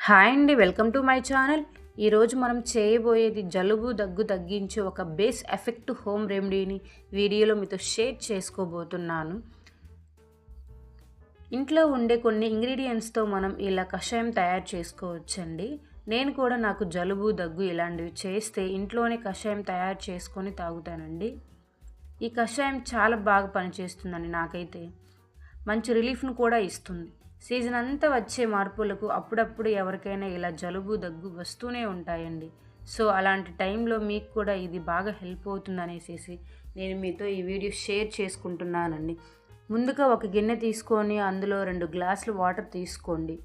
Hi అండి, welcome to my channel. ఈరోజు మనం చేయబోయేది జలుబు దగ్గు తగ్గించే ఒక బేస్ ఎఫెక్ట్ హోమ్ రెమెడీని వీడియోలో మీతో షేర్ చేసుకోబోతున్నాను. ఇంట్లో ఉండే కొన్ని ఇంగ్రీడియంట్స్తో మనం ఇలా కషాయం తయారు చేసుకోవచ్చండి. నేను కూడా నాకు జలుబు దగ్గు ఇలాంటివి చేస్తే ఇంట్లోనే కషాయం తయారు చేసుకొని తాగుతానండి. ఈ కషాయం చాలా బాగా పనిచేస్తుందండి. నాకైతే మంచి రిలీఫ్ను కూడా ఇస్తుంది. సీజన్ అంతా వచ్చే మార్పులకు అప్పుడప్పుడు ఎవరికైనా ఇలా జలుబు దగ్గు వస్తూనే ఉంటాయండి. సో అలాంటి టైంలో మీకు కూడా ఇది బాగా హెల్ప్ అవుతుంది అనేసి నేను మీతో ఈ వీడియో షేర్ చేసుకుంటున్నానండి. ముందుగా ఒక గిన్నె తీసుకొని అందులో 2 గ్లాసులు వాటర్ తీసుకోండి.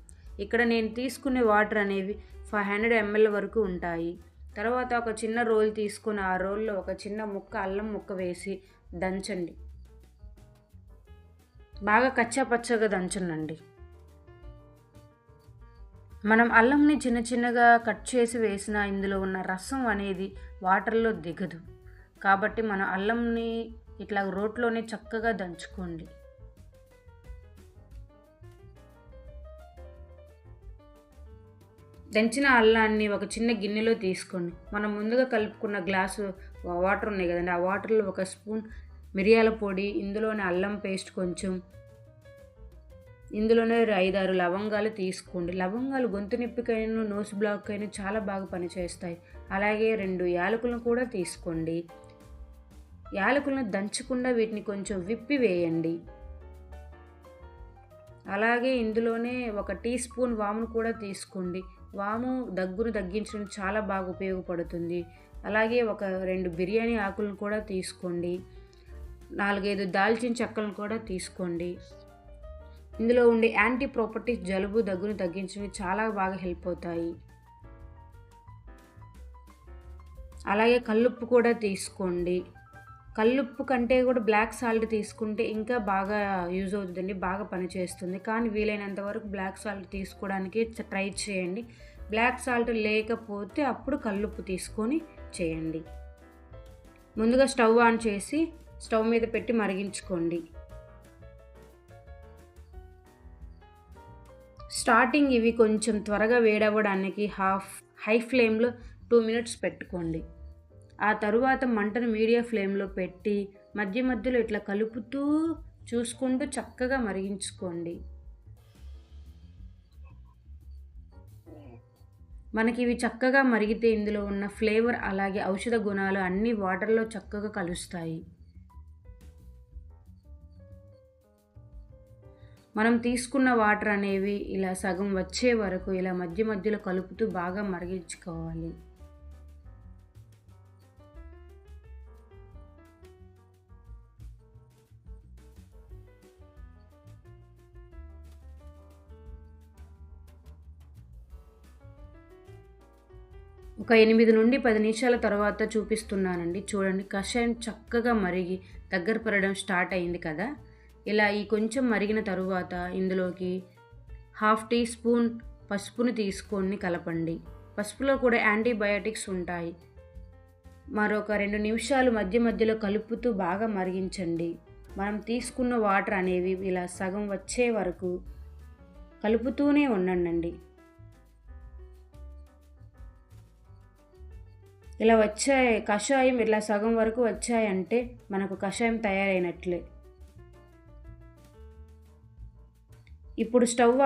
ఇక్కడ నేను తీసుకునే వాటర్ అనేవి 500 ml వరకు ఉంటాయి. తర్వాత ఒక చిన్న రోల్ తీసుకొని ఆ రోల్లో ఒక చిన్న ముక్క అల్లం ముక్క వేసి దంచండి. బాగా కచ్చా పచ్చగా దంచండి. మనం అల్లంని చిన్న చిన్నగా కట్ చేసి వేసిన ఇందులో ఉన్న రసం అనేది వాటర్లో దిగదు. కాబట్టి మనం అల్లంని ఇట్లా రోట్లోనే చక్కగా దంచుకోండి. దంచిన అల్లాన్ని ఒక చిన్న గిన్నెలో తీసుకోండి. మనం ముందుగా కలుపుకున్న గ్లాసు వాటర్ ఉన్నాయి కదండి, ఆ వాటర్లో 1 స్పూన్ మిరియాల పొడి, ఇందులోనే అల్లం పేస్ట్ కొంచెం, ఇందులోనే 5-6 లవంగాలు తీసుకోండి. లవంగాలు గొంతు నొప్పికైనా నోస్ బ్లాక్ అయినా చాలా బాగా పనిచేస్తాయి. అలాగే 2 యాలకులను కూడా తీసుకోండి. యాలకులను దంచకుండా వీటిని కొంచెం విప్పి వేయండి. అలాగే ఇందులోనే 1 టీ స్పూన్ వామును కూడా తీసుకోండి. వాము దగ్గును తగ్గించడానికి చాలా బాగా ఉపయోగపడుతుంది. అలాగే 2 బిర్యానీ ఆకులను కూడా తీసుకోండి. 4-5 దాల్చిన చెక్కలను కూడా తీసుకోండి. ఇందులో ఉండే యాంటీ ప్రాపర్టీస్ జలుబు దగ్గును తగ్గించడానికి చాలా బాగా హెల్ప్ అవుతాయి. అలాగే కల్లుప్పు కూడా తీసుకోండి. కల్లుప్పు కంటే కూడా బ్లాక్ సాల్ట్ తీసుకుంటే ఇంకా బాగా యూజ్ అవుతుందండి, బాగా పనిచేస్తుంది. కానీ వీలైనంత వరకు బ్లాక్ సాల్ట్ తీసుకోవడానికి ట్రై చేయండి. బ్లాక్ సాల్ట్ లేకపోతే అప్పుడు కల్లుప్పు తీసుకొని చేయండి. ముందుగా స్టవ్ ఆన్ చేసి స్టవ్ మీద పెట్టి మరిగించుకోండి. స్టార్టింగ్ ఇవి కొంచెం త్వరగా వేడవ్వడానికి హై ఫ్లేమ్లో 2 minutes పెట్టుకోండి. ఆ తరువాత మంటను మీడియం ఫ్లేమ్లో పెట్టి మధ్య మధ్యలో ఇట్లా కలుపుతూ చూసుకుంటూ చక్కగా మరిగించుకోండి. మనకి ఇవి చక్కగా మరిగితే ఇందులో ఉన్న ఫ్లేవర్ అలాగే ఔషధ గుణాలు అన్నీ వాటర్లో చక్కగా కలుస్తాయి. మనం తీసుకున్న వాటర్ అనేవి ఇలా సగం వచ్చే వరకు ఇలా మధ్య మధ్యలో కలుపుతూ బాగా మరిగించుకోవాలి. ఒక 8 నుండి 10 నిమిషాల తర్వాత చూపిస్తున్నానండి. చూడండి, కషాయం చక్కగా మరిగి దగ్గర పడడం స్టార్ట్ అయింది కదా. ఇలా ఈ కొంచెం మరిగిన తరువాత ఇందులోకి 1/2 టీ స్పూన్ పసుపును తీసుకొని కలపండి. పసుపులో కూడా యాంటీబయాటిక్స్ ఉంటాయి. మరొక 2 నిమిషాలు మధ్య మధ్యలో కలుపుతూ బాగా మరిగించండి. మనం తీసుకున్న వాటర్ అనేవి ఇలా సగం వచ్చే వరకు కలుపుతూనే ఉండండి. ఇలా కషాయం ఇట్లా సగం వరకు వచ్చాయంటే మనకు కషాయం తయారైనట్లే. ఇప్పుడు స్టవ్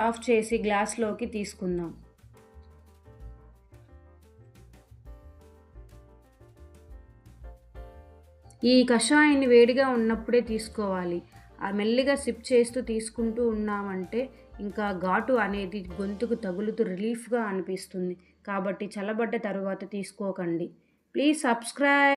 ఆఫ్ చేసి గ్లాస్లోకి తీసుకుందాం. ఈ కషాయాన్ని వేడిగా ఉన్నప్పుడే తీసుకోవాలి. మెల్లిగా సిప్ చేస్తూ తీసుకుంటూ ఉన్నామంటే ఇంకా ఘాటు అనేది గొంతుకు తగులుతూ రిలీఫ్గా అనిపిస్తుంది. కాబట్టి చల్లబడ్డ తరువాత తీసుకోకండి. Please subscribe.